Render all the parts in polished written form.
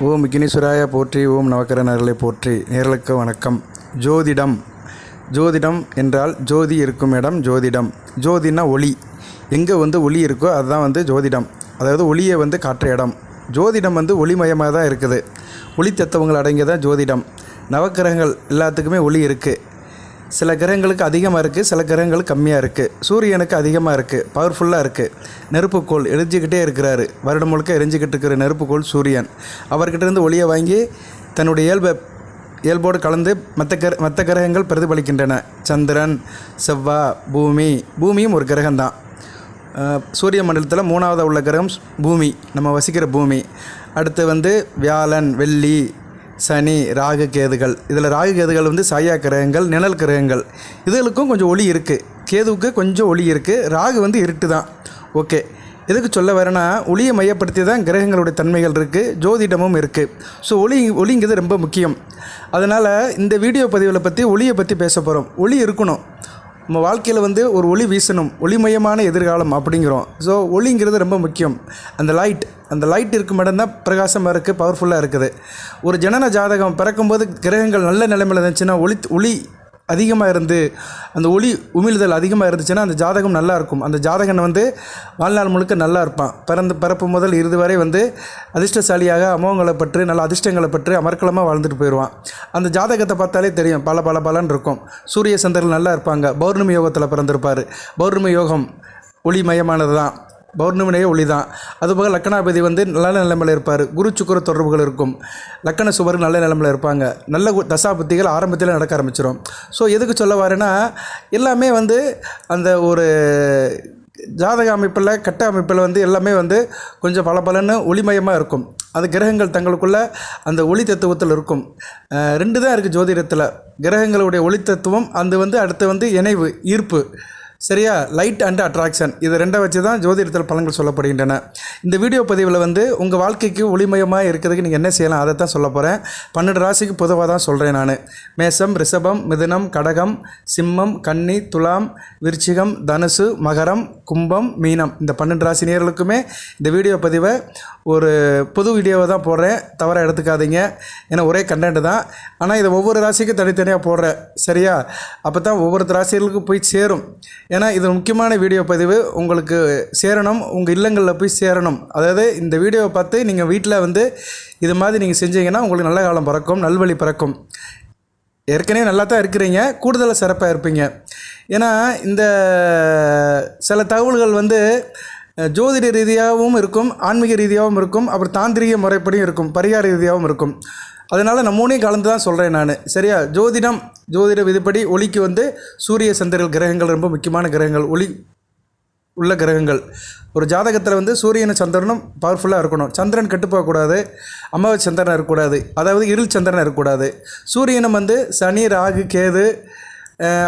ஓம் விக்னேஸ்வராய போற்றி. ஓம் நவக்கிரகர்களை போற்றி. நேர்களுக்கு வணக்கம். ஜோதிடம் என்றால் ஜோதி இருக்கும் இடம் ஜோதிடம். ஜோதினா ஒளி, எங்கே ஒளி இருக்கோ அதுதான் ஜோதிடம். அதாவது ஒளியை காட்டுற இடம். ஜோதிடம் ஒளிமயமாக தான் இருக்குது. ஒளி தத்துவங்கள் அடங்கியதான் ஜோதிடம். நவக்கிரகங்கள் எல்லாத்துக்குமே ஒளி இருக்குது. சில கிரகங்களுக்கு அதிகமாக இருக்குது, சில கிரகங்களுக்கு கம்மியாக இருக்குது. சூரியனுக்கு அதிகமாக இருக்குது, பவர்ஃபுல்லாக இருக்குது. நெருப்புக்கோள் எரிஞ்சிக்கிட்டே இருக்கிறாரு. வருடம் முழுக்க எரிஞ்சிக்கிட்டு இருக்கிற நெருப்புக்கோள் சூரியன். அவர்கிட்டருந்து ஒளியை வாங்கி தன்னுடைய இயல்போடு கலந்து மற்ற கிரகங்கள் பிரதிபலிக்கின்றன. சந்திரன், செவ்வாய், பூமியும் ஒரு கிரகம்தான். சூரிய மண்டலத்தில் 3ஆவதாக உள்ள கிரகம் பூமி, நம்ம வசிக்கிற பூமி. அடுத்து வியாழன், வெள்ளி, சனி, ராகு, கேதுகள். இதில் ராகு கேதுகள் சாயா கிரகங்கள், நிழல் கிரகங்கள். இதுகளுக்கும் கொஞ்சம் ஒளி இருக்குது. கேதுவுக்கு கொஞ்சம் ஒளி இருக்குது. ராகு இருட்டு தான். ஓகே, எதுக்கு சொல்ல வரேன்னா, ஒளியை மையப்படுத்தி தான் கிரகங்களுடைய தன்மைகள் இருக்குது, ஜோதிடமும் இருக்குது. ஸோ ஒளிங்கிறது ரொம்ப முக்கியம். அதனால் இந்த வீடியோ பதிவில் ஒளியை பற்றி பேச போகிறோம். ஒளி இருக்கணும். நம்ம வாழ்க்கையில் ஒரு ஒளி வீசணும், ஒளிமயமான எதிர்காலம் அப்படிங்கிறோம். ஸோ ஒளிங்கிறது ரொம்ப முக்கியம். அந்த லைட் இருக்கும் இடம்தான் பிரகாசமாக இருக்குது, பவர்ஃபுல்லாக இருக்குது. ஒரு ஜனன ஜாதகம் பிறக்கும்போது கிரகங்கள் நல்ல நிலைமையில் இருந்துச்சுன்னா, ஒளி அதிகமாக இருந்து அந்த ஒளி உமிழ்தல் அதிகமாக இருந்துச்சுன்னா அந்த ஜாதகம் நல்லாயிருக்கும். அந்த ஜாதகன் வாழ்நாள் முழுக்க நல்லா இருப்பான். பிறப்பு முதல் இறுதி வரை அதிர்ஷ்டசாலியாக அமோகங்களை பற்றி நல்ல அதிர்ஷ்டங்களை பற்றி அமர்க்கலமாக வாழ்ந்துட்டு போயிடுவான். அந்த ஜாதகத்தை பார்த்தாலே தெரியும், பலன்னு இருக்கும். சூரிய சந்திரன் நல்லா இருப்பாங்க. பௌர்ணமி யோகத்தில் பிறந்திருப்பார். பௌர்ணமி யோகம் ஒளிமயமானது தான். பௌர்ணமியே ஒளி தான். அதுபோக லக்கணாபதி நல்ல நிலைமையில் இருப்பார். குரு சுக்கிர தொடர்புகள் இருக்கும். லக்கண சுபர்கள் நல்ல நிலைமையில் இருப்பாங்க. நல்ல தசாபுத்திகள் ஆரம்பத்தில் நடக்க ஆரம்பிச்சிடும். ஸோ எதுக்கு சொல்ல வரேன்னா, எல்லாமே அந்த ஒரு ஜாதக அமைப்பில், கட்ட அமைப்பில் எல்லாமே கொஞ்சம் பலன்னு ஒளிமயமாக இருக்கும். அது கிரகங்கள் தங்களுக்குள்ள அந்த ஒளி தத்துவத்தில் இருக்கும். 2 தான் இருக்குது ஜோதிடத்தில். கிரகங்களுடைய ஒளி தத்துவம், அது அடுத்து இணைவு, ஈர்ப்பு. சரியா? Light and attraction. இது 2 வச்சு தான் ஜோதிடத்தில் பலன்கள் சொல்லப்படுகின்றன. இந்த வீடியோ பதிவில் உங்கள் வாழ்க்கைக்கு ஒளிமயமாக இருக்கிறதுக்கு நீங்கள் என்ன செய்யலாம் அதை தான் சொல்ல போகிறேன். 12 ராசிக்கு பொதுவாக தான் சொல்கிறேன் நான். மேசம், ரிஷபம், மிதுனம், கடகம், சிம்மம், கன்னி, துலாம், விருச்சிகம், தனுசு, மகரம், கும்பம், மீனம். இந்த 12 ராசி நேயர்களுக்குமே இந்த வீடியோ பதிவை ஒரு புது வீடியோவை தான் போடுறேன். தவறாக எடுத்துக்காதீங்க. ஏன்னா ஒரே கண்டென்ட் தான். ஆனால் இதை ஒவ்வொரு ராசிக்கும் தனித்தனியாக போடுறேன். சரியா? அப்போ தான் ஒவ்வொரு ராசிகளுக்கும் போய் சேரும். ஏன்னா இது முக்கியமான வீடியோ பதிவு. உங்களுக்கு சேரணும், உங்கள் இல்லங்களில் போய் சேரணும். அதாவது இந்த வீடியோவை பார்த்து நீங்கள் வீட்டில் இது மாதிரி நீங்கள் செஞ்சீங்கன்னா உங்களுக்கு நல்ல காலம் பிறக்கும், நல்வழி பிறக்கும். ஏற்கனவே நல்லா தான் இருக்கிறீங்க, கூடுதலாக சிறப்பாக இருப்பீங்க. ஏன்னா இந்த சில தகவல்கள் ஜோதிட ரீதியாகவும் இருக்கும், ஆன்மீக ரீதியாகவும் இருக்கும், அப்புறம் தாந்திரிக முறைப்படியும் இருக்கும், பரிகார ரீதியாகவும் இருக்கும். அதனால் நான் 3 கலந்து தான் சொல்கிறேன் நான். சரியா? ஜோதிட விதிப்படி ஒளிக்கு சூரிய சந்திரர்கள் கிரகங்கள் ரொம்ப முக்கியமான கிரகங்கள், ஒளி உள்ள கிரகங்கள். ஒரு ஜாதகத்தில் சூரியனும் சந்திரனும் பவர்ஃபுல்லாக இருக்கணும். சந்திரன் கெட்டுப்போகக்கூடாது, அமாவாசை சந்திரன் இருக்கக்கூடாது, அதாவது இருள் சந்திரன் இருக்கக்கூடாது. சூரியனும் சனி, ராகு, கேது,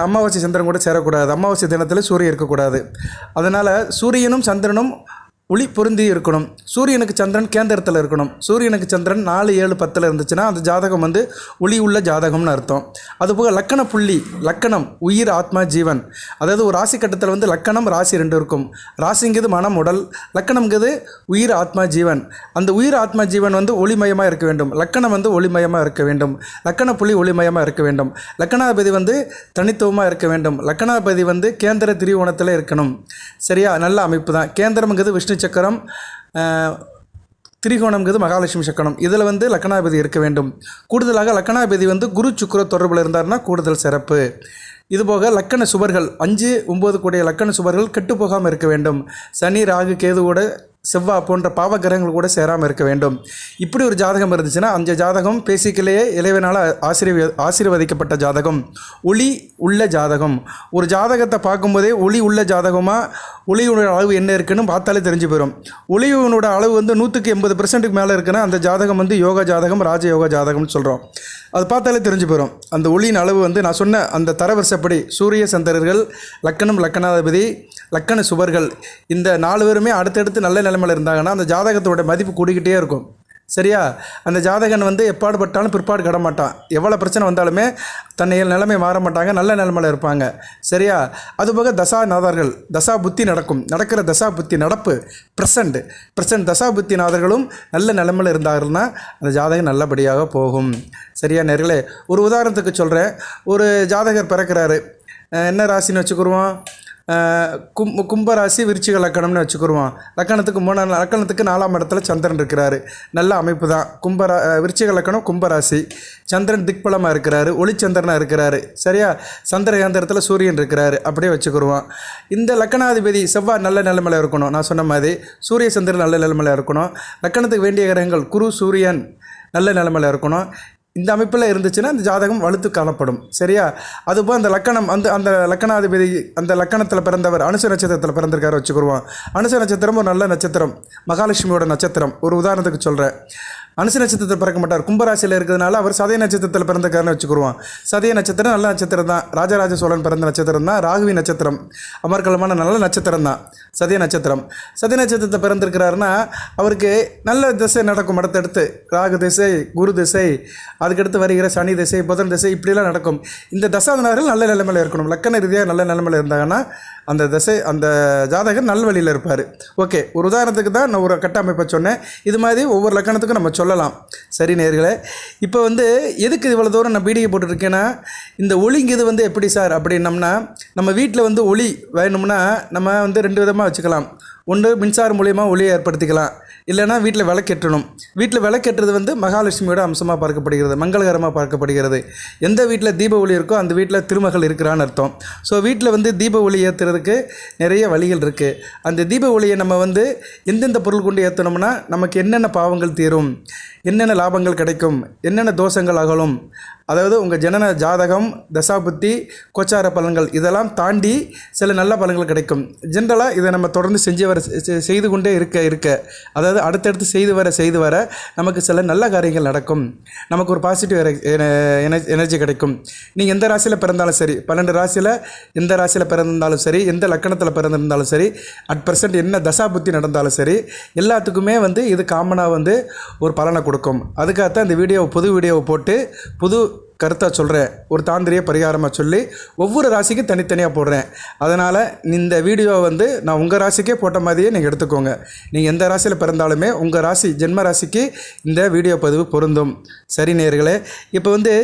அமாவாசை சந்திரன் கூட சேரக்கூடாது. அமாவாசை தினத்தில் சூரியன் இருக்கக்கூடாது. அதனால் சூரியனும் சந்திரனும் ஒளி பொருந்தி இருக்கணும். சூரியனுக்கு சந்திரன் கேந்திரத்தில் இருக்கணும். சூரியனுக்கு சந்திரன் 4, 7, 10 இருந்துச்சுன்னா அந்த ஜாதகம் ஒளி உள்ள ஜாதகம்னு அர்த்தம். அதுபோக லக்கண புள்ளி, லக்கணம், உயிர், ஆத்மா, ஜீவன். அதாவது ஒரு ராசி கட்டத்தில் லக்கணம், ராசி 2 இருக்கும். ராசிங்கிறது மனம், உடல். லக்கணம்ங்கிறது உயிர், ஆத்மா, ஜீவன். அந்த உயிர், ஆத்மா, ஜீவன் ஒளிமயமாக இருக்க வேண்டும். லக்கணம் ஒளிமயமாக இருக்க வேண்டும். லக்கண புள்ளி ஒளிமயமாக இருக்க வேண்டும். லக்கணாபதி தனித்துவமாக இருக்க வேண்டும். லக்கணாபதி கேந்திர திரிகோணத்தில் இருக்கணும். சரியா? நல்ல அமைப்பு தான். கேந்திரம்ங்கிறது விஷ்ணு சக்கரம், திரிகோணம்ங்கிறது மகாலட்சுமி சக்கரம். இதில் லக்கணாபதி இருக்க வேண்டும். கூடுதலாக லக்கணாபதி குரு சுக்கிர தொடர்பில் இருந்தார்னா கூடுதல் சிறப்பு. இதுபோக லக்கண சுபர்கள் 5, 9 கூடிய லக்கண சுபர்கள் கெட்டு போகாமல் இருக்க வேண்டும். சனி, ராகு, கேதுவோட, செவ்வாய் போன்ற பாவ கிரகங்கள் கூட சேராமல் இருக்க வேண்டும். இப்படி ஒரு ஜாதகம் இருந்துச்சுன்னா அந்த ஜாதகம் பேசிக்கலையே இறைவனால் ஆசீர்வதிக்கப்பட்ட ஜாதகம், ஒளி உள்ள ஜாதகம். ஒரு ஜாதகத்தை பார்க்கும்போதே ஒளி உள்ள ஜாதகமாக ஒளியோட அளவு என்ன இருக்குன்னு பார்த்தாலே தெரிஞ்சு போயிடும். ஒளியோட அளவு 100க்கு 80% மேலே இருக்குன்னா அந்த ஜாதகம் யோகா ஜாதகம், ராஜயோகா ஜாதகம்னு சொல்கிறோம். அது பார்த்தாலே தெரிஞ்சு போயிடும். அந்த ஒளியின் அளவு நான் சொன்ன அந்த தரவரிசைப்படி சூரிய சந்திரர்கள், லக்கணம், லக்கணாதிபதி, லக்கண சுபர்கள், இந்த 4 பேருமே அடுத்தடுத்து நல்ல நிலைமையில் இருந்தாங்கன்னா அந்த ஜாதகத்தோட மதிப்பு கூடிக்கிட்டே இருக்கும். சரியா? அந்த ஜாதகன் வந்து எப்பாடுபட்டாலும் பிற்பாடு கட மாட்டான். எவ்வளோ பிரச்சனை வந்தாலுமே தன்னை நிலைமை மாற மாட்டாங்க, நல்ல நிலைமையில் இருப்பாங்க. சரியா? அதுபோக தசாநாதர்கள், தசா புத்தி நடக்கிற தசா புத்தி நடப்பு ப்ரெசண்ட் தசா புத்தி நாதர்களும் நல்ல நிலைமையில் இருந்தார்கள்னா அந்த ஜாதகம் நல்லபடியாக போகும். சரியா நேர்களே? ஒரு உதாரணத்துக்கு சொல்கிறேன். ஒரு ஜாதகர் பிறக்கிறாரு, என்ன ராசின்னு வச்சுக்கிடுவோம், கும்பராசி விருச்சிக லக்கணம்னு வச்சுக்கிடுவோம். லக்கணத்துக்கு 4ஆம் இடத்துல சந்திரன் இருக்கிறாரு. நல்ல அமைப்பு தான். விருச்சிக லக்கணம் கும்பராசி, சந்திரன் திக்பலமாக இருக்கிறாரு, ஒளிச்சந்திரனாக இருக்கிறாரு. சரியா? சந்திரகாந்திரத்தில் சூரியன் இருக்கிறாரு. அப்படியே வச்சுக்கிடுவோம். இந்த லக்கணாதிபதி செவ்வாய் நல்ல நிலைமையில் இருக்கணும். நான் சொன்ன மாதிரி சூரிய சந்திரன் நல்ல நிலைமையில் இருக்கணும். லக்கணத்துக்கு வேண்டிய கிரகங்கள் குரு சூரியன் நல்ல நிலைமையில் இருக்கணும். இந்த அமைப்பில் இருந்துச்சுன்னா அந்த ஜாதகம் வலுத்து காணப்படும். சரியா? அதுபோல் அந்த லக்கணம் அந்த லக்கணாதிபதி அந்த லக்கணத்தில் பிறந்தவர் அனுச நட்சத்திரத்தில் பிறந்திருக்காரு வச்சுக்கிடுவோம். அனுச நட்சத்திரம் ஒரு நல்ல நட்சத்திரம், மகாலட்சுமியோட நட்சத்திரம். ஒரு உதாரணத்துக்கு சொல்கிறேன். அனுச நட்சத்திரத்தில் பிறக்க மாட்டார், கும்பராசியில் இருக்கிறதுனால அவர் சதய நட்சத்திரத்தில் பிறந்திருக்காருன்னு வச்சுக்கிடுவோம். சதய நட்சத்திரம் நல்ல நட்சத்திரம் தான். ராஜராஜ சோழன் பிறந்த நட்சத்திரம் தான். ராகுவி நட்சத்திரம் அமர்கலமான நல்ல நட்சத்திரம் தான் சதய நட்சத்திரம். சதய நட்சத்திரத்தில் பிறந்திருக்கிறாருன்னா அவருக்கு நல்ல திசை நடக்கும். அடுத்தடுத்து ராகு திசை, குரு திசை, அதுக்கடுத்து வருகிற சனி திசை, புதன் திசை, இப்படிலாம் நடக்கும். இந்த தசாதனார்கள் நல்ல நிலைமையில் இருக்கணும். லக்கண ரீதியாக நல்ல நிலைமையில் இருந்தாங்கன்னா அந்த ஜாதகர் நல்வழியில் இருப்பார். ஓகே, ஒரு உதாரணத்துக்கு தான் நான் ஒரு கட்டமைப்பை சொன்னேன். இது மாதிரி ஒவ்வொரு லக்கணத்துக்கும் நம்ம சொல்லலாம். சரி நேயர்களே, இப்போ வந்து எதுக்கு இவ்வளோ தூரம் நான் பீடிகை போட்டுருக்கேன்னா, இந்த ஒளிங்கிறது வந்து எப்படி சார் அப்படின்னம்னா, நம்ம வீட்டில் வந்து ஒளி வேணும்னா நம்ம வந்து 2 விதமாக வச்சுக்கலாம். ஒன்று மின்சாரம் மூலியமாக ஒளியை ஏற்படுத்திக்கலாம், இல்லைனா வீட்டில் விளக்கேற்றணும். வீட்டில் விளக்கேற்றது வந்து மகாலட்சுமியோட அம்சமாக பார்க்கப்படுகிறது, மங்களகரமாக பார்க்கப்படுகிறது. எந்த வீட்டில் தீப ஒளி இருக்கோ அந்த வீட்டில் திருமகள் இருக்கிறான்னு அர்த்தம். ஸோ வீட்டில் வந்து தீப ஒளி ஏற்றுறதுக்கு நிறைய வழிகள் இருக்குது. அந்த தீப ஒளியை நம்ம வந்து எந்தெந்த பொருள் கொண்டு ஏற்றணும்னா நமக்கு என்னென்ன பாவங்கள் தீரும், என்னென்ன லாபங்கள் கிடைக்கும், என்னென்ன தோஷங்கள் அகலும், அதாவது உங்கள் ஜனன ஜாதகம், தசாபுத்தி, கோச்சார பலன்கள் இதெல்லாம் தாண்டி சில நல்ல பலன்கள் கிடைக்கும். ஜென்ரலாக இதை நம்ம தொடர்ந்து செய்து கொண்டே இருக்க அதாவது அடுத்தடுத்து செய்து வர நமக்கு சில நல்ல காரியங்கள் நடக்கும். நமக்கு ஒரு பாசிட்டிவ் எனர்ஜி கிடைக்கும். நீங்கள் எந்த ராசியில் பிறந்தாலும் சரி, 12 ராசியில் எந்த ராசியில் பிறந்திருந்தாலும் சரி, எந்த லக்கணத்தில் பிறந்திருந்தாலும் சரி, @% என்ன தசாபுத்தி நடந்தாலும் சரி, எல்லாத்துக்குமே வந்து இது காமனாக வந்து ஒரு பலனை கொடுக்கும். அதுக்காகத்தான் இந்த புது வீடியோவை போட்டு புது கருத்தாக சொல்கிறேன். ஒரு தாந்திரிய பரிகாரமாக சொல்லி ஒவ்வொரு ராசிக்கும் தனித்தனியாக போடுறேன். அதனால் இந்த வீடியோ வந்து நான் உங்கள் ராசிக்கே போட்ட மாதிரியே நீங்கள் எடுத்துக்கோங்க. நீங்கள் எந்த ராசியில் பிறந்தாலுமே உங்கள் ராசி ஜென்ம ராசிக்கு இந்த வீடியோ பதிவு பொருந்தும். சரி நேயர்களே, இப்போ வந்து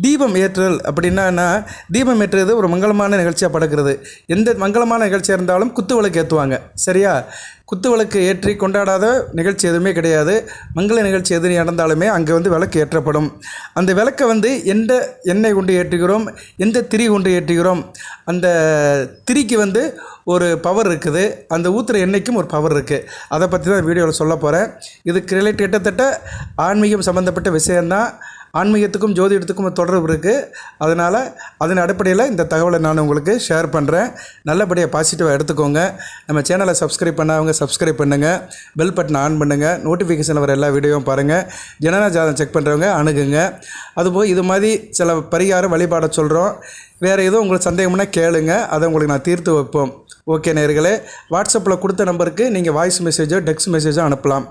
தீபம் ஏற்றுதல் அப்படின்னா, தீபம் ஏற்றுறது ஒரு மங்களமான நிகழ்ச்சியாக படுக்கிறது. எந்த மங்களமான நிகழ்ச்சியாக இருந்தாலும் குத்து விளக்கு ஏற்றுவாங்க. சரியா? குத்து விளக்கு ஏற்றி கொண்டாடாத நிகழ்ச்சி எதுவுமே கிடையாது. மங்கள நிகழ்ச்சி எது நடந்தாலுமே அங்கே வந்து விளக்கு ஏற்றப்படும். அந்த விளக்கை வந்து எந்த எண்ணெய் கொண்டு ஏற்றுகிறோம், எந்த திரி கொண்டு ஏற்றுகிறோம், அந்த திரிக்கு வந்து ஒரு பவர் இருக்குது, அந்த ஊற்றுற எண்ணெய்க்கும் ஒரு பவர் இருக்குது. அதை பற்றி தான் வீடியோவில் சொல்ல போகிறேன். இதுக்கு கிட்டத்தட்ட ஆன்மீகம் சம்மந்தப்பட்ட விஷயந்தான். ஆன்மீகத்துக்கும் ஜோதிடத்துக்கும் தொடர்பு இருக்குது. அதனால் அதன் அடிப்படையில் இந்த தகவலை நான் உங்களுக்கு ஷேர் பண்ணுறேன். நல்லபடியாக பாசிட்டிவாக எடுத்துக்கோங்க. நம்ம சேனலை சப்ஸ்கிரைப் பண்ணாதவங்க சப்ஸ்கிரைப் பண்ணுங்கள், பெல் பட்டனை ஆன் பண்ணுங்கள், நோட்டிஃபிகேஷனில் வர எல்லா வீடியோவும் பாருங்கள், ஜனன ஜாதகம் செக் பண்ணுறவங்க அணுகுங்க. அதுபோல் இது மாதிரி சில பரிகார வழிபாட சொல்கிறோம். வேறு எதுவும் உங்களுக்கு சந்தேகம்னா கேளுங்க, அதை உங்களுக்கு நான் தீர்த்து வைப்போம். ஓகே நேயர்களே, வாட்ஸ்அப்பில் கொடுத்த நம்பருக்கு நீங்கள் வாய்ஸ் மெசேஜோ டெக்ஸ்ட் மெசேஜோ அனுப்பலாம்.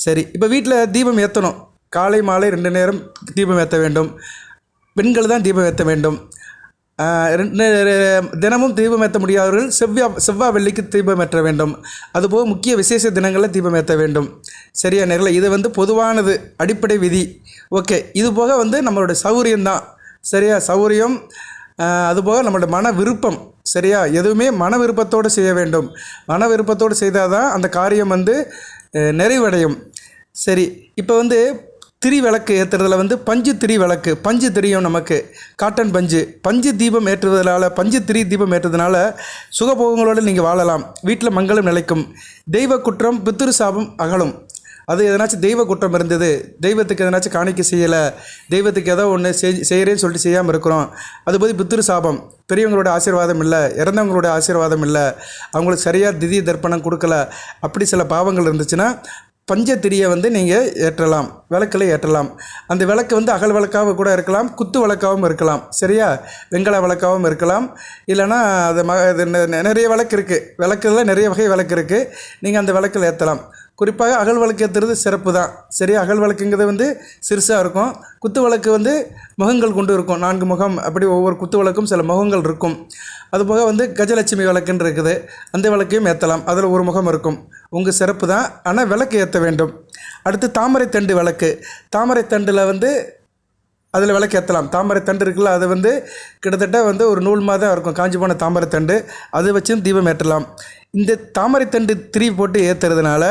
சரி, இப்போ வீட்டில் தீபம் ஏற்றணும். காலை மாலை 2 நேரம் தீபம் ஏற்ற வேண்டும். பெண்கள் தான் தீபம் ஏற்ற வேண்டும். தினமும் தீபம் ஏற்ற முடியாதவர்கள் செவ்வாய் வெள்ளிக்கு தீபம் ஏற்ற வேண்டும். அதுபோக முக்கிய விசேஷ தினங்களில் தீபம் ஏற்ற வேண்டும். சரியா நேர்களே? இது வந்து பொதுவானது, அடிப்படை விதி. ஓகே, இது போக வந்து நம்மளோட சௌகரியம்தான். சரியா? சௌகரியம், அதுபோக நம்மளோட மன விருப்பம். சரியா? எதுவுமே மன விருப்பத்தோடு செய்ய வேண்டும். மன விருப்பத்தோடு செய்தால் தான் அந்த காரியம் வந்து நிறைவடையும். சரி, இப்போ வந்து திரி விளக்கு ஏற்றுறதுல வந்து பஞ்சு திரி விளக்கு, பஞ்சு திரியும் நமக்கு, காட்டன் பஞ்சு தீபம் ஏற்றுவதனால, பஞ்சு திரி தீபம் ஏற்றுறதுனால சுகபோகங்களோடு நீங்கள் வாழலாம். வீட்டில் மங்களம் நிலைக்கும். தெய்வ குற்றம், பித்ரு சாபம் அகலும். அது எதனாச்சும் தெய்வ குற்றம் இருந்தது, தெய்வத்துக்கு எதனாச்சும் காணிக்க செய்யலை, தெய்வத்துக்கு ஏதோ ஒன்று செய்கிறேன்னு சொல்லிட்டு செய்யாமல் இருக்கிறோம், அதுபோது பித்ரு சாபம், பெரியவங்களோட ஆசீர்வாதம் இல்லை, இறந்தவங்களோட ஆசீர்வாதம் இல்லை, அவங்களுக்கு சரியாக திதி தர்ப்பணம் கொடுக்கல, அப்படி சில பாவங்கள் இருந்துச்சுன்னா பஞ்சத்திரியை வந்து நீங்கள் ஏற்றலாம், விளக்கில் ஏற்றலாம். அந்த விளக்கு வந்து அகல் விளக்காக கூட இருக்கலாம், குத்து விளக்காகவும் இருக்கலாம். சரியா? வெங்கல விளக்காகவும் இருக்கலாம். இல்லைனா அது நிறைய விளக்கு இருக்குது. விளக்குல நிறைய வகை விளக்கு இருக்குது. நீங்கள் அந்த விளக்கில் ஏற்றலாம். குறிப்பாக அகல் விளக்கு ஏற்றுறது சிறப்பு தான். சரியா, அகல் விளக்குங்கிறது வந்து சிறுசாக இருக்கும். குத்து விளக்கு வந்து முகங்கள் கொண்டு இருக்கும், 4 முகம். அப்படி ஒவ்வொரு குத்து விளக்கும் சில முகங்கள் இருக்கும். அதுபோக வந்து கஜலட்சுமி விளக்குன்னு இருக்குது, அந்த விளக்கையும் ஏற்றலாம். அதில் ஒரு முகம் இருக்கும். உங்கள் சிறப்பு தான், ஆனால் விளக்கு ஏற்ற வேண்டும். அடுத்து தாமரை தண்டு விளக்கு. தாமரை தண்டில் வந்து அதில் விளக்கு ஏற்றலாம். தாமரை தண்டு இருக்குல்ல, அது வந்து கிட்டத்தட்ட வந்து ஒரு நூல் மாதிரி தான் இருக்கும், காஞ்சி போன தாமரை தண்டு. அதை வச்சும் தீபம் ஏற்றலாம். இந்த தாமரை தண்டு திரி போட்டு ஏற்றுறதுனால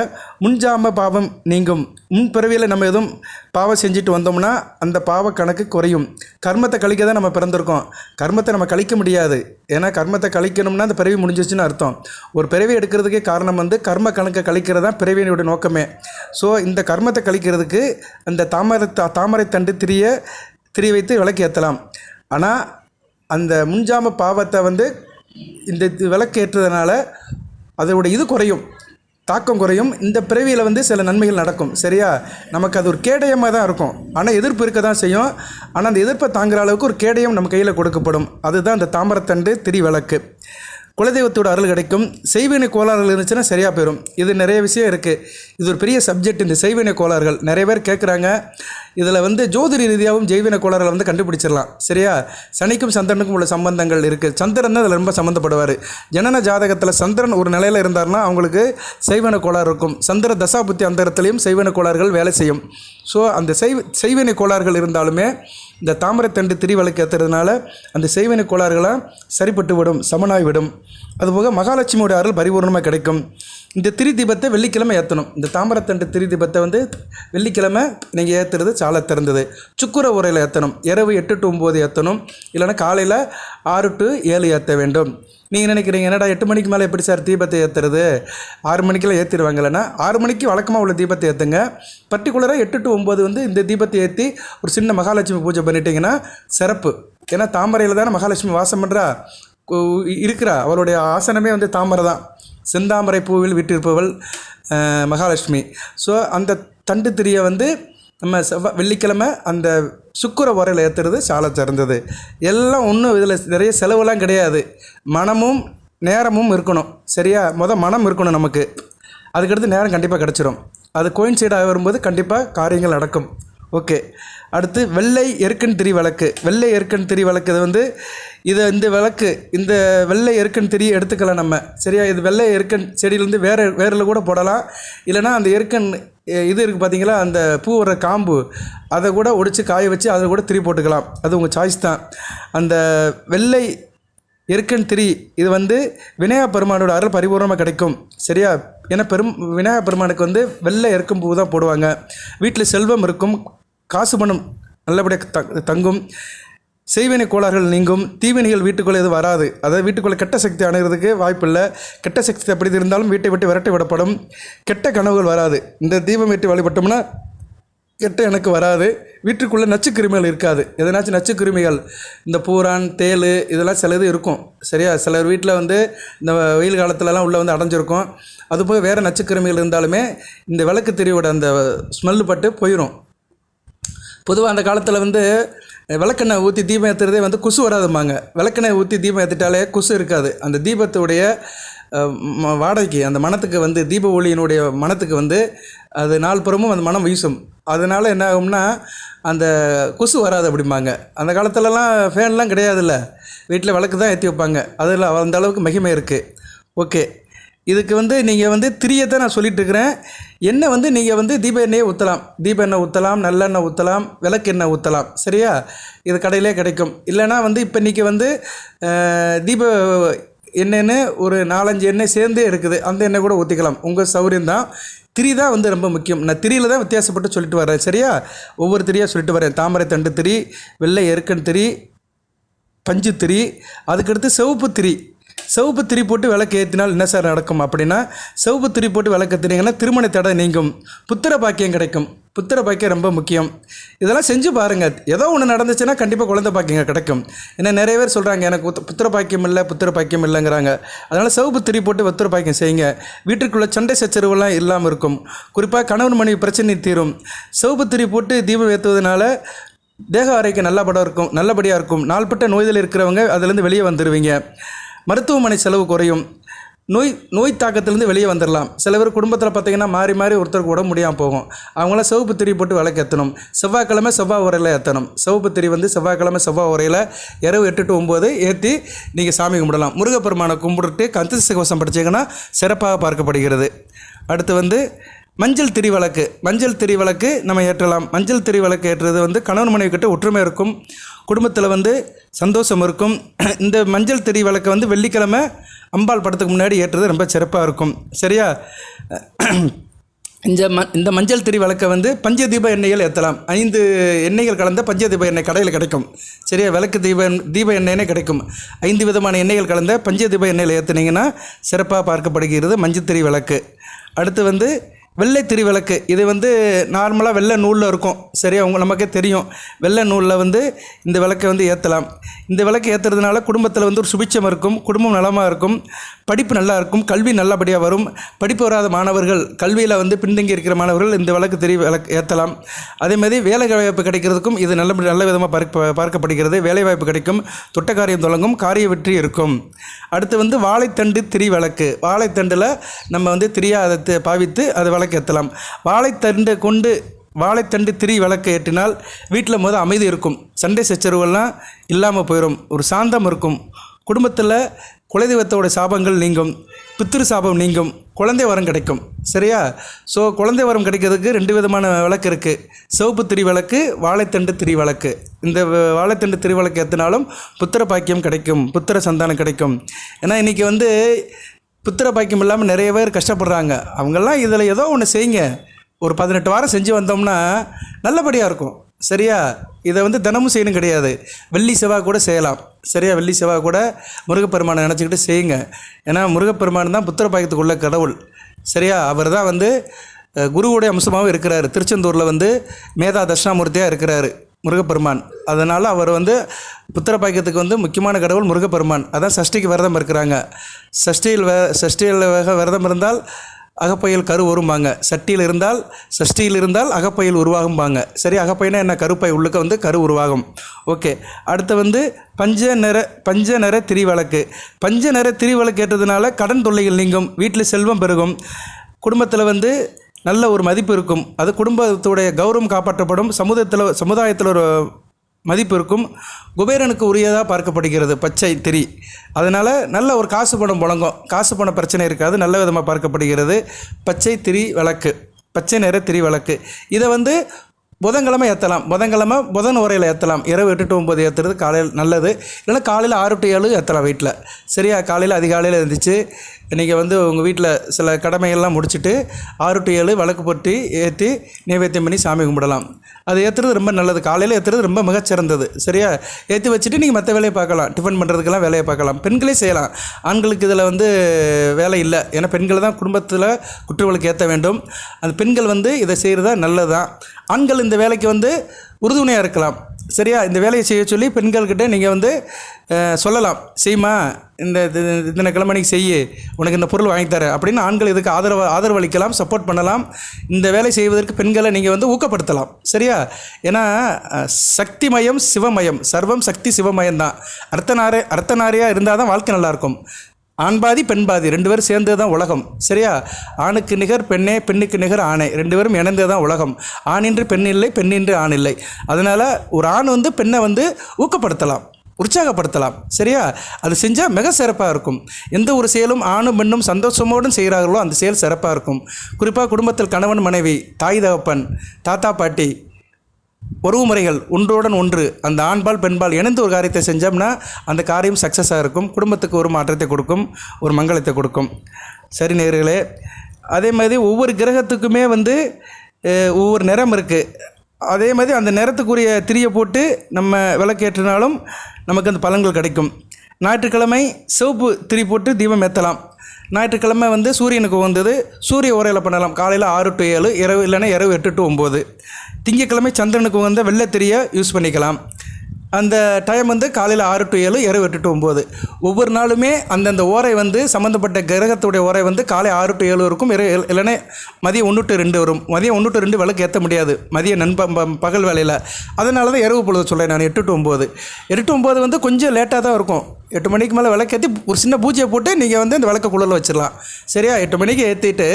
முன்ஜாம பாவம் நீங்கும். முன்பிறவியில் நம்ம எதுவும் பாவம் செஞ்சுட்டு வந்தோம்னா அந்த பாவ கணக்கு குறையும். கர்மத்தை கழிக்க தான் நம்ம பிறந்திருக்கோம். கர்மத்தை நம்ம கழிக்க முடியாது. ஏன்னா கர்மத்தை கழிக்கணும்னா அந்த பிறவி முடிஞ்சிச்சுன்னு அர்த்தம். ஒரு பிறவி எடுக்கிறதுக்கே காரணம் வந்து கர்ம கணக்கை கழிக்கிறது தான் பிறவியினுடைய நோக்கமே. ஸோ இந்த கர்மத்தை கழிக்கிறதுக்கு அந்த தாமரை தண்டு திரி வைத்து விளக்கு ஏற்றலாம். ஆனால் அந்த முன்ஜாம பாவத்தை வந்து இந்த விளக்கு ஏற்றுறதுனால அதோட இது குறையும், தாக்கம் குறையும். இந்த பிறவியில் வந்து சில நன்மைகள் நடக்கும். சரியா, நமக்கு அது ஒரு கேடயமாக தான் இருக்கும். ஆனால் எதிர்ப்பு இருக்க தான் செய்யும். ஆனால் அந்த எதிர்ப்பை தாங்குகிற அளவுக்கு ஒரு கேடயம் நம்ம கையில் கொடுக்கப்படும். அதுதான் இந்த தாமரத்தண்டு திரி விளக்கு. குலதெய்வத்தோட அருள் கிடைக்கும். செய்வினை கோளாறுகள் இருந்துச்சுன்னா சரியாக போயிடும். இது நிறைய விஷயம் இருக்குது. இது ஒரு பெரிய சப்ஜெக்ட். இந்த செய்வினை கோளாறுகள் நிறைய பேர் கேட்குறாங்க. இதில் வந்து ஜோதிட ரீதியாகவும் ஜெய்வினை கோளாறுகளை வந்து கண்டுபிடிச்சிடலாம். சரியா, சனிக்கும் சந்திரனுக்கும் உள்ள சம்பந்தங்கள் இருக்குது. சந்திரன் தான் அதில் ரொம்ப சம்மந்தப்படுவார். ஜனன ஜாதகத்தில் சந்திரன் ஒரு நிலையில் இருந்தார்னா அவங்களுக்கு செய்வினை கோளாறு இருக்கும். சந்திர தசாபுத்தி அந்தரத்துலேயும் செய்வினை கோளாறுகள் வேலை செய்யும். ஸோ அந்த செய்வினை கோளாறுகள் இருந்தாலுமே இந்த தாமரைத்தண்டு திரி விளக்கு ஏற்றுறதுனால அந்த செய்வினை கோளாறுகளாக சரிப்பட்டு விடும், சமனாகி விடும். அதுபோக மகாலட்சுமியோட அருள் பரிபூர்ணமாக கிடைக்கும். இந்த திரி தீபத்தை வெள்ளிக்கிழமை ஏற்றணும். இந்த தாமரைத்தண்டு திரி தீபத்தை வந்து வெள்ளிக்கிழமை நீங்கள் ஏற்றுறது சால திறந்தது. சுக்குர உரையில் ஏற்றணும். இரவு 8 to 9 ஏற்றணும். இல்லைனா காலையில் 6 to 7 ஏற்ற வேண்டும். நீங்கள் நினைக்கிறீங்க, என்னடா 8 மணிக்கு மேலே எப்படி சார் தீபத்தை ஏற்றுறது, 6 மணிக்கெல்லாம் ஏற்றிடுவாங்களேன்னா 6 மணிக்கு வழக்கமாக உள்ள தீபத்தை ஏற்றுங்க. பர்டிகுலராக 8 to 9 வந்து இந்த தீபத்தை ஏற்றி ஒரு சின்ன மகாலட்சுமி பூஜை பண்ணிட்டீங்கன்னா சிறப்பு. ஏன்னா தாமரையில் தானே மகாலட்சுமி வாசம் பண்ணுறா இருக்கிறா. அவருடைய ஆசனமே வந்து தாமரை தான். செந்தாமரை பூவில் வீட்டிருப்பவள் மகாலட்சுமி. ஸோ அந்த தண்டு திரியை வந்து நம்ம வெள்ளிக்கிழமை அந்த சுக்கிர உரையில் ஏற்றுறது சால சிறந்தது. எல்லாம் ஒன்றும் இதில் நிறைய செலவுலாம் கிடையாது. மனமும் நேரமும் இருக்கணும். சரியா, மனம் இருக்கணும் நமக்கு. அதுக்கடுத்து நேரம் கண்டிப்பாக கிடச்சிரும். அது கோயின்சைடாக வரும்போது கண்டிப்பாக காரியங்கள் நடக்கும். ஓகே, அடுத்து வெள்ளை எருக்கன் திரி விளக்கு. வெள்ளை எருக்கன் திரி விளக்கு வந்து இந்த விளக்கு, இந்த வெள்ளை எருக்கன் திரி எடுத்துக்கலாம் நம்ம. சரியா, இது வெள்ளை எருக்கன் செடியிலேருந்து வேரில் கூட போடலாம். இல்லைனா அந்த எருக்கன் இது இருக்குது பார்த்தீங்களா, அந்த பூ வர காம்பு, அதை கூட ஒடிச்சு காய வச்சு அதை கூட திரி போட்டுக்கலாம். அது உங்கள் சாய்ஸ் தான். அந்த வெள்ளை எருக்கன் திரி இது வந்து விநாயகப் பெருமானோட அருள் பரிபூர்ணமாக கிடைக்கும். சரியா, ஏன்னா விநாயகப் பெருமானுக்கு வந்து வெள்ளை எருக்கும் பூ தான் போடுவாங்க. வீட்டில் செல்வம் இருக்கும், காசு பணம் நல்லபடியாக தங்கும், செய்வினை கோளாறுகள் நீங்கும், தீவினைகள் வீட்டுக்குள்ளே எதுவும் வராது. அதாவது வீட்டுக்குள்ளே கெட்ட சக்தி அணுகிறதுக்கு வாய்ப்பு இல்லை. கெட்ட சக்தி எப்படி இருந்தாலும் வீட்டை விட்டு விரட்டி விடப்படும். கெட்ட கனவுகள் வராது. இந்த தீபம் ஏற்றி வழிபட்டோம்னா கெட்ட எனக்கு வராது. வீட்டுக்குள்ளே நச்சுக்கிருமிகள் இருக்காது. எதனாச்சும் நச்சுக்கிருமிகள், இந்த பூரான் தேள் இதெல்லாம் சில இது இருக்கும். சரியா, சிலர் வீட்டில் வந்து இந்த வெயில் காலத்துலலாம் உள்ளே வந்து அடைஞ்சிருக்கும். அதுபோக வேறு நச்சுக்கிருமிகள் இருந்தாலுமே இந்த விளக்கு திரியோட அந்த ஸ்மெல்லு பட்டு போயிடும். பொதுவாக அந்த காலத்தில் வந்து விளக்கெண்ணெய் ஊற்றி தீபம் ஏற்றுறதே வந்து கொசு வராதும்பாங்க. விளக்கெண்ணெய் ஊற்றி தீபம் ஏற்றிட்டாலே கொசு இருக்காது. அந்த தீபத்துடைய வாடகைக்கு, அந்த மனத்துக்கு வந்து தீப ஒளியினுடைய மனத்துக்கு வந்து அது நாள்புறமும் அந்த மனம் வீசும். அதனால் என்ன ஆகும்னா அந்த கொசு வராது அப்படிம்பாங்க. அந்த காலத்துலலாம் ஃபேன்லாம் கிடையாதுல்ல, வீட்டில் விளக்கு தான் ஏற்றி வைப்பாங்க. அதில் அந்த அளவுக்கு மகிமை இருக்குது. ஓகே, இதுக்கு வந்து நீங்கள் வந்து திரியை தான் நான் சொல்லிகிட்டு இருக்கிறேன். எண்ணெய் வந்து நீங்கள் வந்து தீப எண்ணெயை ஊற்றலாம். தீப எண்ணெய் ஊற்றலாம், நல்லெண்ணெய் ஊற்றலாம், விளக்கு எண்ணெய் ஊற்றலாம். சரியா, இது கடையிலே கிடைக்கும். இல்லைனா வந்து இப்போ இன்றைக்கி வந்து தீப எண்ணெய்னு ஒரு 4-5 எண்ணெய் சேர்ந்தே இருக்குது. அந்த எண்ணெய் கூட ஊற்றிக்கலாம், உங்கள் சௌகரியம் தான். திரி தான் வந்து ரொம்ப முக்கியம். நான் திரியில் தான் வித்தியாசப்பட்டு சொல்லிட்டு வரேன். சரியா, ஒவ்வொரு திரியாக சொல்லிட்டு வரேன். தாமரை தண்டு திரி, வெள்ளை எருக்கன் திரி, பஞ்சு திரி, அதுக்கடுத்து சிவப்பு திரி. சிவப்பு திரி போட்டு விளக்கு ஏற்றினால் என்ன சார் நடக்கும் அப்படின்னா, சிவப்பு திரி போட்டு விளக்கு ஏற்றினீங்கன்னா திருமண தடை நீங்கும், புத்திர பாக்கியம் கிடைக்கும். புத்திர பாக்கியம் ரொம்ப முக்கியம். இதெல்லாம் செஞ்சு பாருங்கள். ஏதோ ஒன்று நடந்துச்சுன்னா கண்டிப்பாக குழந்தை பாக்கியம் கிடைக்கும். ஏன்னா நிறைய பேர் சொல்கிறாங்க எனக்கு புத்திர பாக்கியம் இல்லை, புத்திர பாக்கியம் இல்லைங்கிறாங்க. அதனால் சிவப்பு திரி போட்டு புத்திர பாக்கியம் செய்யுங்க. வீட்டுக்குள்ளே சண்டை சச்சரவுலாம் இல்லாமல் இருக்கும். குறிப்பாக கணவன் மனைவி பிரச்சனை தீரும். சிவப்பு திரி போட்டு தீபம் ஏற்றுவதனால தேக ஆரோக்கியம் நல்லபடியாக இருக்கும். நாள்பட்ட நோய்கள் இருக்கிறவங்க அதிலேருந்து வெளியே வந்துடுவீங்க. மருத்துவமனை செலவு குறையும். நோய் தாக்கத்திலேருந்து வெளியே வந்துடலாம். சில பேர் குடும்பத்தில் பார்த்திங்கன்னா மாறி மாறி ஒருத்தருக்கு உடம்பு முடியாமல் போகும். அவங்களாம் சிவப்பு திரி போட்டு விளக்கு ஏற்றணும். செவ்வாய்க்கிழமை செவ்வாய் உரையில் ஏற்றணும். சிவப்பு திரி வந்து செவ்வாய்க்கிழமை செவ்வாய் உரையில் இரவு 8 to 9 ஏற்றி நீங்கள் சாமி கும்பிடலாம். முருகப்பெருமானை கும்பிட்டு கந்தசஷ்டி கவசம் படிச்சிங்கன்னா சிறப்பாக பார்க்கப்படுகிறது. அடுத்து வந்து மஞ்சள் திரி விளக்கு. மஞ்சள் திரி விளக்கு நம்ம ஏற்றலாம். மஞ்சள் திரி விளக்கு ஏற்றுறது வந்து கணவன் மனைவி கிட்ட ஒற்றுமை இருக்கும், குடும்பத்தில் வந்து சந்தோஷம் இருக்கும். இந்த மஞ்சள் திரி விளக்கை வந்து வெள்ளிக்கிழமை அம்பாள் படத்துக்கு முன்னாடி ஏற்றுறது ரொம்ப சிறப்பாக இருக்கும். சரியா? இந்த மஞ்சள் திரி விளக்கை வந்து பஞ்சதீப எண்ணெய்கள் ஏற்றலாம். 5 எண்ணெய்கள் கலந்த பஞ்சதீப எண்ணெய் கடையில் கிடைக்கும். சரியா? விளக்கு தீப எண்ணெய்னே கிடைக்கும். 5 விதமான எண்ணெய்கள் கலந்த பஞ்சதீப எண்ணெயில் ஏற்றுனீங்கன்னா சிறப்பாக பார்க்கப்படுகிறது மஞ்சள் திரி விளக்கு. அடுத்து வந்து வெள்ளை திரி விளக்கு. இது வந்து நார்மலாக வெள்ளை நூலில் இருக்கும். சரியா? நமக்கே தெரியும். வெள்ளை நூலில் வந்து இந்த விளக்கை வந்து ஏற்றலாம். இந்த விளக்கு ஏற்றுறதுனால குடும்பத்தில் வந்து ஒரு சுபிட்சம் இருக்கும், குடும்பம் நலமாக இருக்கும், படிப்பு நல்லா இருக்கும், கல்வி நல்லபடியாக வரும். படிப்பு வராத மாணவர்கள், கல்வியில் வந்து பின்தங்கி இருக்கிற மாணவர்கள் இந்த விளக்கு ஏற்றலாம். அதேமாதிரி வேலை வாய்ப்பு கிடைக்கிறதுக்கும் இது நல்ல விதமாக பார்க்கப்படுகிறது. வேலை வாய்ப்பு கிடைக்கும், தொட்ட காரியம் தொடங்கும், காரிய வெற்றி இருக்கும். அடுத்து வந்து வாழைத்தண்டு திரி விளக்கு. வாழைத்தண்டில் நம்ம வந்து திரியாக பாவித்து அது விளக்கு ஏற்றலாம். வாழைத்தண்டு திரி விளக்கு ஏற்றினால் வீட்டில் அமைதி இருக்கும், சண்டை சச்சரவுகள்லாம் இல்லாமல் போயிடும், ஒரு சாந்தம் இருக்கும். குடும்பத்தில் குலதெய்வத்தோட சாபங்கள் நீங்கும், பித்திரு சாபம் நீங்கும், குழந்தை வரம் கிடைக்கும். சரியா? ஸோ குழந்தை வரம் கிடைக்கிறதுக்கு 2 விதமான விளக்கு இருக்குது. சிவப்பு திரி விளக்கு, வாழைத்தண்டு திரி விளக்கு. இந்த வாழைத்தண்டு திரி விளக்கு ஏற்றினாலும் புத்திர பாக்கியம் கிடைக்கும், புத்திர சந்தானம் கிடைக்கும். ஏன்னா இன்றைக்கி வந்து புத்திர பாக்கியம் இல்லாமல் நிறைய பேர் கஷ்டப்படுறாங்க. அவங்கெல்லாம் இதில் ஏதோ ஒன்று செய்யுங்க. ஒரு 18 வாரம் செஞ்சு வந்தோம்னா நல்லபடியாக இருக்கும். சரியா? இதை வந்து தினமும் செய்யணும் கிடையாது, வெள்ளி செவ்வாய் கூட செய்யலாம். சரியா? வெள்ளி செவ்வாய் கூட முருகப்பெருமானை நினச்சிக்கிட்டு செய்யுங்க. ஏன்னா முருகப்பெருமான் தான் புத்திர பாக்கியத்துக்குள்ள கடவுள். சரியா? அவர் தான் வந்து குருவுடைய அம்சமாகவும் இருக்கிறார். திருச்செந்தூரில் வந்து மேதா தட்சிணாமூர்த்தியாக இருக்கிறார் முருகப்பெருமான். அதனால் அவர் வந்து புத்திர பாக்கியத்துக்கு வந்து முக்கியமான கடவுள் முருகப்பெருமான். அதான் சஷ்டிக்கு விரதம் இருக்கிறாங்க. சஷ்டியில் விரதம் இருந்தால் அகப்பையில் கரு வரும்பாங்க. சஷ்டியில் இருந்தால் அகப்பையில் உருவாகும்பாங்க. சரி? அகப்பைனா என்ன? கருப்பை உள்ளுக்க வந்து கரு உருவாகும். ஓகே. அடுத்து வந்து பஞ்ச நிற திரி விளக்கு. பஞ்ச நிற திரி விளக்கு ஏற்றதுனால கடன் தொல்லைகள் நீங்கும், வீட்டில் செல்வம் பெருகும், குடும்பத்தில் வந்து நல்ல ஒரு மதிப்பு இருக்கும். அது குடும்பத்துடைய கௌரவம் காப்பாற்றப்படும், சமுதாயத்தில் ஒரு மதிப்பு இருக்கும். குபேரனுக்கு உரியதாக பார்க்கப்படுகிறது பச்சை திரி. அதனால் நல்ல ஒரு காசு பணம் புழங்கும், காசு பண பிரச்சனை இருக்காது, நல்ல விதமாக பார்க்கப்படுகிறது பச்சை திரி விளக்கு, பச்சை நிற திரி விளக்கு. இதை வந்து புதன்கிழமை ஏற்றலாம். புதன் உரையில் ஏற்றலாம். இரவு 8 to 9 ஏற்றுறது காலையில் நல்லது. இல்லைன்னா காலையில் 6 to 7 ஏற்றலாம் வீட்டில். சரியா? காலையில் அதிகாலையில் எழுந்திரிச்சு நீங்கள் வந்து உங்கள் வீட்டில் சில கடமைகள்லாம் முடிச்சுட்டு 6 to 7 விளக்கு போட்டு ஏற்றி நைவேத்தியம் பண்ணி சாமி கும்பிடலாம். அது ஏற்றுறது ரொம்ப நல்லது. காலையில் ஏற்றுறது ரொம்ப மிகச்சிறந்தது. சரியா? ஏற்றி வச்சுட்டு நீங்கள் மற்ற வேலையை பார்க்கலாம், டிஃபன் பண்ணுறதுக்கெல்லாம் வேலையை பார்க்கலாம். பெண்களே செய்யலாம், ஆண்களுக்கு இதில் வந்து வேலை இல்லை. ஏன்னா பெண்கள் தான் குடும்பத்தில் குற்றவிளக்கு ஏற்ற வேண்டும். அந்த பெண்கள் வந்து இதை செய்கிறதா நல்லது தான். ஆண்கள் இந்த வேலைக்கு வந்து உறுதுணையாக இருக்கலாம். சரியா? இந்த வேலையை செய்ய சொல்லி பெண்கள்கிட்ட நீங்கள் வந்து சொல்லலாம், செய்யுமா, இந்த கிழமைக்கு செய்ய, உனக்கு இந்த பொருள் வாங்கித்தரேன் அப்படின்னு ஆண்கள் இதுக்கு ஆதரவு அளிக்கலாம், சப்போர்ட் பண்ணலாம். இந்த வேலை செய்வதற்கு பெண்களை நீங்கள் வந்து ஊக்கப்படுத்தலாம். சரியா? ஏன்னா சக்திமயம் சிவமயம், சர்வம் சக்தி சிவமயம் தான். அர்த்தநாரியாக இருந்தால் தான் வாழ்க்கை நல்லாயிருக்கும். ஆண் பாதி பெண் பாதி 2 பேரும் சேர்ந்தது தான் உலகம். சரியா? ஆணுக்கு நிகர் பெண்ணே, பெண்ணுக்கு நிகர் ஆணை, 2 பேரும் இணைந்தது தான் உலகம். ஆணின்றி பெண் இல்லை, பெண்ணின்றி ஆண் இல்லை. அதனால் ஒரு ஆண் வந்து பெண்ணை வந்து ஊக்கப்படுத்தலாம், உற்சாகப்படுத்தலாம். சரியா? அது செஞ்சால் மிக சிறப்பாக இருக்கும். எந்த ஒரு செயலும் ஆணும் பெண்ணும் சந்தோஷமோடு செய்கிறார்களோ அந்த செயல் சிறப்பாக இருக்கும். குறிப்பாக குடும்பத்தில் கணவன் மனைவி, தாய் தகப்பன், தாத்தா பாட்டி, உறவு முறைகள் ஒன்றோடன் ஒன்று, அந்த ஆண்பால் பெண்பால் இணைந்து ஒரு காரியத்தை செஞ்சோம்னா அந்த காரியம் சக்ஸஸாக இருக்கும், குடும்பத்துக்கு ஒரு மாற்றத்தை கொடுக்கும், ஒரு மங்களத்தை கொடுக்கும். சரி நேயர்களே, அதே மாதிரி ஒவ்வொரு கிரகத்துக்குமே வந்து ஒவ்வொரு நிறம் இருக்குது. அதே மாதிரி அந்த நிறத்துக்குரிய திரியை போட்டு நம்ம விளக்கேற்றினாலும் நமக்கு அந்த பலன்கள் கிடைக்கும். ஞாயிற்றுக்கிழமை சிவப்பு திரி போட்டு தீபம் ஏற்றலாம். ஞாயிற்றுக்கிழமை வந்து சூரியனுக்கு உகந்தது, சூரிய உரையில் பண்ணலாம். காலையில் 6 to 7, இரவு இல்லைன்னா இரவு 8 to 9. திங்கக்கிழமை சந்திரனுக்கு உகந்த வெள்ளைத்திரியை யூஸ் பண்ணிக்கலாம். அந்த டைம் வந்து காலையில் 6 to 7, இரவு 8 to 9. ஒவ்வொரு நாளுமே அந்தந்த ஓரை வந்து சம்மந்தப்பட்ட கிரகத்துடைய ஓரை வந்து காலை 6 to 7 இருக்கும், இல்லைன்னா மதியம் 1 to 2 வரும். மதியம் 1 to 2 விளக்கு ஏற்ற முடியாது மதியம் பகல் வேலையில். அதனால தான் இரவு பொழுது சொல்கிறேன் நான் 8 to 9. 8 to 9 வந்து கொஞ்சம் லேட்டாக தான் இருக்கும். 8 மணிக்கு மேலே விளக்கேற்றி ஒரு சின்ன பூஜையை போட்டு நீங்கள் வந்து அந்த விளக்க குள்ளரில் வச்சிடலாம். சரியா? 8 மணிக்கு ஏற்றிட்டு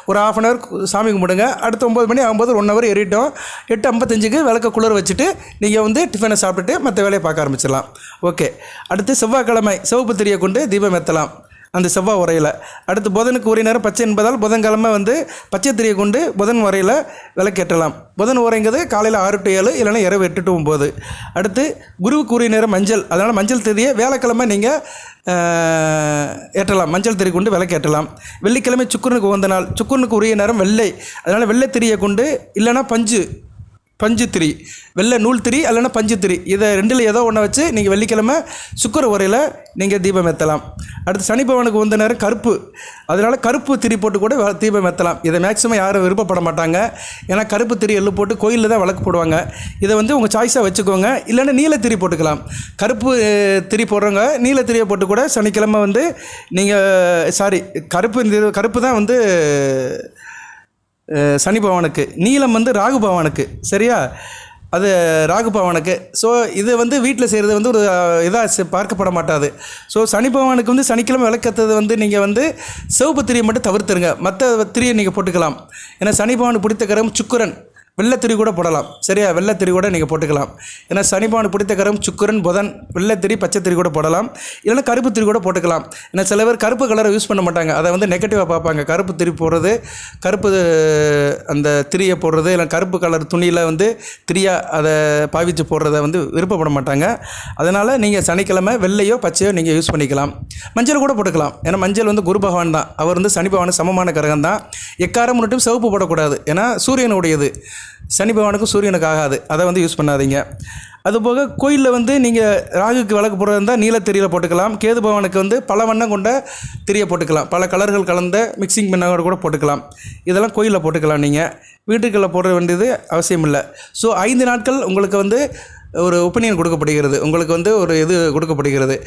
ஒரு 1/2 hour சாமி கும்பிடுங்க. அடுத்து 9 மணி ஆகும்போது 1 hour ஏறிட்டோம். 8:55க்கு விளக்க குள்ளர் வச்சுட்டு நீங்கள் வந்து டிஃபனை சாப்பிட்டுட்டு மற்ற வேலையை பார்க்க ஆரம்பிச்சிடலாம். ஓகே. அடுத்து செவ்வாய்க்கிழமை சிவப்பு திரியை கொண்டு தீபம் ஏற்றலாம் அந்த செவ்வாய் உரையில். அடுத்து புதனுக்கு உரிய நேரம் பச்சை என்பதால் புதன்கிழமை வந்து பச்சை திரியை கொண்டு புதன் உரையில் விளக்கேற்றலாம். புதன் உரைங்கிறது காலையில் 6 to 7, இல்லைன்னா இரவு 8 to 9. அடுத்து குருவுக்கு உரிய நேரம் மஞ்சள், அதனால் மஞ்சள் திரியை வியாழக்கிழமை நீங்கள் ஏற்றலாம். மஞ்சள் திரி கொண்டு விளக்கேற்றலாம். வெள்ளிக்கிழமை சுக்கிரனுக்கு உகந்த நாள், சுக்கிரனுக்கு உரிய நேரம் வெள்ளை, அதனால் வெள்ளை திரியை கொண்டு, இல்லைன்னா பஞ்சு திரி, வெள்ளை நூல் திரி இல்லைன்னா பஞ்சு திரி, இதை ரெண்டில் ஏதோ ஒன்றை வச்சு நீங்கள் வெள்ளிக்கிழமை சுக்கிர உரையில் நீங்கள் தீபம் ஏற்றலாம். அடுத்து சனி பகவானுக்கு வந்த நேரம் கருப்பு, அதனால் கருப்பு திரி போட்டு கூட தீபம் ஏற்றலாம். இதை மேக்ஸிமம் யாரும் விருப்பப்பட மாட்டாங்க. ஏன்னா கருப்பு திரி எள்ளு போட்டு கோயிலில் தான் விளக்கு போடுவாங்க. இதை வந்து உங்கள் சாய்ஸாக வச்சுக்கோங்க. இல்லைன்னா நீல திரி போட்டுக்கலாம். கருப்பு திரி போடுறவங்க நீல திரியை போட்டு கூட சனிக்கிழமை வந்து நீங்கள் கருப்பு தான் வந்து சனி பகவானுக்கு, நீலம் வந்து ராகு பகவானுக்கு. சரியா? அது ராகு பகவானுக்கு. ஸோ இது வந்து வீட்டில் செய்கிறது வந்து ஒரு இதாக பார்க்கப்பட மாட்டாது. ஸோ சனி பகவானுக்கு வந்து சனிக்கிழமை விளக்கத்தது வந்து நீங்கள் வந்து சிவப்பு திரியை மட்டும் தவிர்த்துருங்க. மற்ற திரியை நீங்கள் போட்டுக்கலாம். ஏன்னா சனி பகவானுக்கு பிடித்த கிரகம் சுக்கிரன், வெள்ளைத்திரி கூட போடலாம். சரியா? வெள்ளைத்திரி கூட நீங்கள் போட்டுக்கலாம். ஏன்னா சனி பகவானுக்கு பிடித்த கிரகம் சுக்கிரன், புதன், வெள்ளைத்திரி பச்சை திரி கூட போடலாம். இல்லைன்னா கருப்பு திரி கூட போட்டுக்கலாம். ஏன்னா சில பேர் கருப்பு கலரை யூஸ் பண்ண மாட்டாங்க, அதை வந்து நெகட்டிவாக பார்ப்பாங்க. கருப்பு திரி போடுறது, கருப்பு அந்த திரியை போடுறது, இல்லை கருப்பு கலர் துணியில் வந்து திரியாக அதை பாவிச்சு போடுறத வந்து விருப்பப்பட மாட்டாங்க. அதனால் நீங்கள் சனிக்கிழமை வெள்ளையோ பச்சையோ நீங்கள் யூஸ் பண்ணிக்கலாம். மஞ்சள் கூட போட்டுக்கலாம். ஏன்னா மஞ்சள் வந்து குரு பகவான் தான், அவர் வந்து சனி பகவானுக்கு சமமான கிரகம் தான். எக்காரம் மட்டும் சிவப்பு போடக்கூடாது, ஏன்னா சூரியனுடையது. சனி பகவானுக்கும் சூரியனுக்கு ஆகாது, அதை வந்து யூஸ் பண்ணாதீங்க. அதுபோக கோயிலில் வந்து நீங்கள் ராகுக்கு விளக்கு போடுறது இருந்தால் நீல திரியில் போட்டுக்கலாம். கேது பகவானுக்கு வந்து பல வண்ணம் கொண்ட திரியை போட்டுக்கலாம். பல கலர்கள் கலந்த மிக்சிங் பண்ண கூட போட்டுக்கலாம். இதெல்லாம் கோயிலில் போட்டுக்கலாம். நீங்கள் வீட்டுக்குள்ளே போட வேண்டியது அவசியம் இல்லை. ஸோ 5 நாட்கள் உங்களுக்கு வந்து ஒரு ஒப்பீனியன் கொடுக்கப்படுகிறது. உங்களுக்கு வந்து ஒரு இது கொடுக்கப்படுகிறது.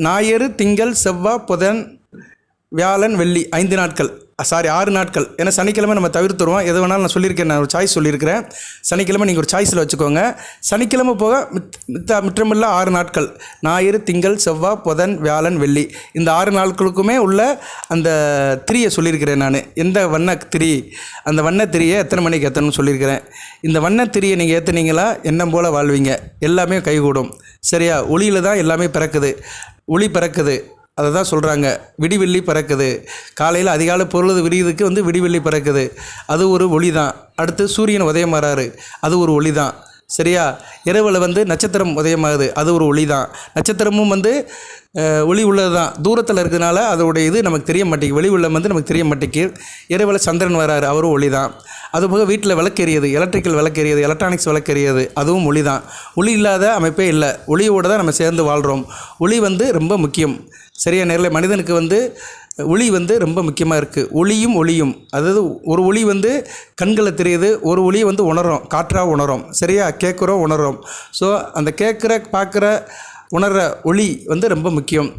ஞாயிறு, திங்கள், செவ்வாய், புதன், வியாழன், வெள்ளி 5 நாட்கள், 6 நாட்கள். ஏன்னா சனிக்கிழமை நம்ம தவிர்த்துருவோம். எது வேணாலும் நான் சொல்லியிருக்கேன், நான் ஒரு சாய்ஸ் சொல்லியிருக்கிறேன். சனிக்கிழமை நீங்கள் ஒரு சாய்ஸில் வச்சுக்கோங்க. சனிக்கிழமை போக மிற்றமில்ல 6 நாட்கள், ஞாயிறு, திங்கள், செவ்வாய், புதன், வியாழன், வெள்ளி, இந்த 6 நாட்களுக்குமே உள்ள அந்த திரியை சொல்லியிருக்கிறேன் நான். எந்த வண்ண திரி, அந்த வண்ண திரியை எத்தனை மணிக்கு ஏற்றணும்னு சொல்லியிருக்கிறேன். இந்த வண்ண திரியை நீங்கள் ஏற்றுனீங்களா எண்ணம் போல் வாழ்வீங்க, எல்லாமே கைகூடும். சரியா? ஒளியில் தான் எல்லாமே பிறக்குது, ஒளி பிறக்குது. அதை தான் சொல்கிறாங்க, விடிவெள்ளி பிறக்குது. காலையில் அதிகாலை பொழுது விடியதுக்கு வந்து விடிவெள்ளி பிறக்குது, அது ஒரு ஒளி தான். அடுத்து சூரியன் உதயமாறாரு, அது ஒரு ஒளி தான். சரியா? இரவில் வந்து நட்சத்திரம் உதயமாகுது, அது ஒரு ஒளி தான். நட்சத்திரமும் வந்து ஒளி உள்ளது தான், தூரத்தில் இருக்கிறதுனால அதோடைய இது நமக்கு தெரிய மாட்டேங்குது, வெளி உள்ள வந்து நமக்கு தெரிய மாட்டேங்குது. இரவில் சந்திரன் வராரு, அவரும் ஒளி தான். அதுபோக வீட்டில் விளக்கெரியுது, எலக்ட்ரிக்கல் விளக்கெரியுது, எலக்ட்ரானிக்ஸ் விளக்கெரியுது, அதுவும் ஒளி தான். ஒளி இல்லாத அமைப்பே இல்லை. ஒளியோடு தான் நம்ம சேர்ந்து வாழ்கிறோம். ஒளி வந்து ரொம்ப முக்கியம். சரியா? நேரில் மனிதனுக்கு வந்து ஒளி வந்து ரொம்ப முக்கியமாக இருக்குது. ஒளியும் அதாவது ஒரு ஒளி வந்து கண்களில் தெரியுது, ஒரு ஒளி வந்து உணரும், காற்றாக உணரும். சரியா? கேட்குறோம், உணரும். ஸோ அந்த கேட்குற, பார்க்குற, உணர்கிற ஒளி வந்து ரொம்ப முக்கியம்.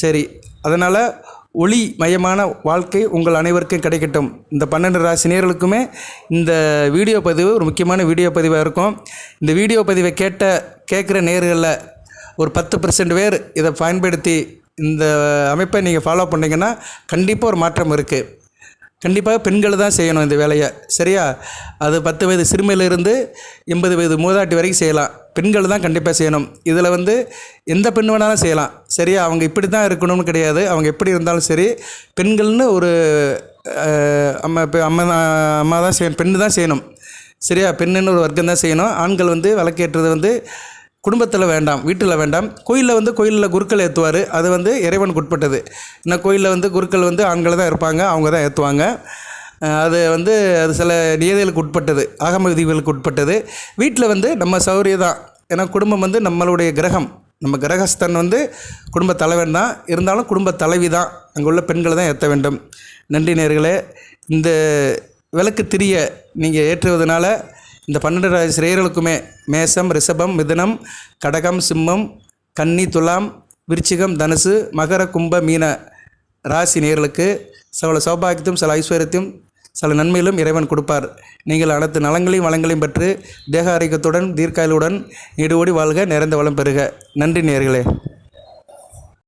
சரி, அதனால் ஒளி மயமான வாழ்க்கை உங்கள் அனைவருக்கும் கிடைக்கட்டும். இந்த 12 ராசி நேயர்களுக்குமே இந்த வீடியோ பதிவு ஒரு முக்கியமான வீடியோ பதிவாக இருக்கும். இந்த வீடியோ பதிவை கேட்குற நேயர்களில் ஒரு 10% பேர் இதை பயன்படுத்தி இந்த அமைப்பை நீங்கள் ஃபாலோ பண்ணிங்கன்னா கண்டிப்பாக ஒரு மாற்றம் இருக்குது. கண்டிப்பாக பெண்கள் தான் செய்யணும் இந்த வேலையை. சரியா? அது 10 வயது சிறுமியிலிருந்து 80 வயது மூதாட்டி வரைக்கும் செய்யலாம். பெண்கள் தான் கண்டிப்பாக செய்யணும். இதில் வந்து எந்த பெண் வேணாலும் செய்யலாம். சரியா? அவங்க இப்படி தான் இருக்கணும்னு கிடையாது, அவங்க எப்படி இருந்தாலும் சரி. பெண்கள்னு ஒரு அம்மா தான் செய்யணும், பெண்ணு தான் செய்யணும். சரியா? பெண்ணுன்னு ஒரு வர்க்கம் தான் செய்யணும். ஆண்கள் வந்து விளக்கேற்றுறது வந்து குடும்பத்தில் வேண்டாம், வீட்டில் வேண்டாம். கோயிலில் குருக்கள் ஏற்றுவார், அது வந்து இறைவனுக்கு உட்பட்டது. இன்னும் கோயிலில் வந்து குருக்கள் வந்து ஆண்கள் தான் இருப்பாங்க, அவங்க தான் ஏற்றுவாங்க. அது வந்து அது சில நியதிகளுக்கு உட்பட்டது, ஆகம விதிகளுக்கு உட்பட்டது. வீட்டில் வந்து நம்ம சௌகரியம் தான். ஏன்னா குடும்பம் வந்து நம்மளுடைய கிரகம், நம்ம கிரகஸ்தன் வந்து குடும்ப தலைவன் தான், இருந்தாலும் குடும்ப தலைவி தான். அங்கே உள்ள பெண்களை தான் ஏற்ற வேண்டும். நன்றி நேயர்களே. இந்த விளக்கு திரியை நீங்கள் ஏற்றுவதனால இந்த 12 ராசி நேயர்களுக்குமே மேசம், ரிஷபம், மிதுனம், கடகம், சிம்மம், கன்னி, துலாம், விருச்சிகம், தனுசு, மகர, கும்ப, மீன ராசி நேயர்களுக்கு சகல சௌபாகியத்தையும் சில ஐஸ்வர்யத்தையும் சில நன்மையிலும் இறைவன் கொடுப்பார். நீங்கள் அனைத்து நலங்களையும் வளங்களையும் பெற்று தேக ஆரோக்கியத்துடன் தீர்க்காயுளுடன் நீடோடி வாழ்க, நிறைந்த வளம் பெறுக. நன்றி நேயர்களே.